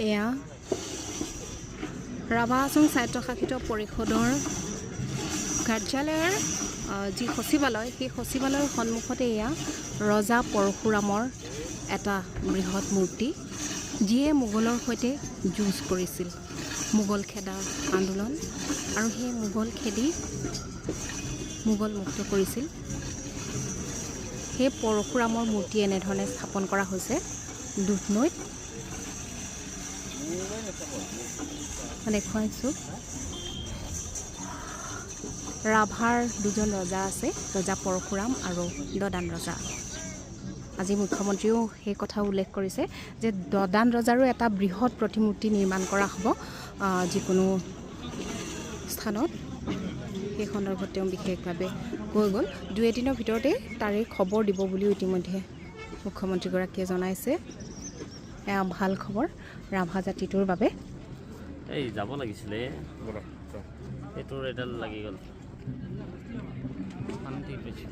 এয়া ৰাভা হাছং স্বায়ত্তশাসিত পৰিষদৰ কাৰ্যালয়ৰ যি সচিবালয় সেই সচিবালয়ৰ সন্মুখতে এয়া ৰজা পৰশুৰামৰ এটা বৃহৎ মূৰ্তি যিয়ে মোগলৰ সৈতে যুঁজ কৰিছিল মোগল খেদা আন্দোলন আৰু সেই মোগল খেদি মোগল মুক্ত কৰিছিল সেই পৰশুৰামৰ মূৰ্তি এনেধৰণে স্থাপন কৰা হৈছে দুধনৈত দেখুৱাইছোঁ ৰাভাৰ দুজন ৰজা আছে ৰজা পৰশুৰাম আৰু দদান ৰজা আজি মুখ্যমন্ত্ৰীও সেই কথা উল্লেখ কৰিছে যে দদান ৰজাৰো এটা বৃহৎ প্ৰতিমূৰ্তি নিৰ্মাণ কৰা হ'ব যিকোনো স্থানত সেই সন্দৰ্ভত তেওঁ বিশেষভাৱে কৈ গ'ল 2 দিনৰ ভিতৰতে তাৰে খবৰ দিব বুলিও ইতিমধ্যে মুখ্যমন্ত্ৰীগৰাকীয়ে জনাইছে এয়া ভাল খবৰ ৰাভা জাতিটোৰ বাবে এই যাব লাগিছিলে এইটোৰ এডাল লাগি গ'ল শান্তি পাইছে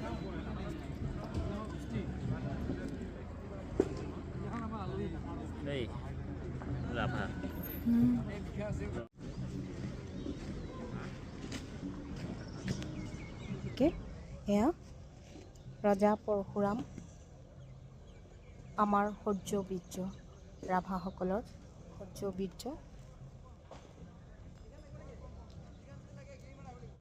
এই ৰাভা এয়া ৰজা পৰশুৰাম আমাৰ সৌৰ্য বীৰ্য ৰাভাসকলৰ সৌৰ্য বীৰ্য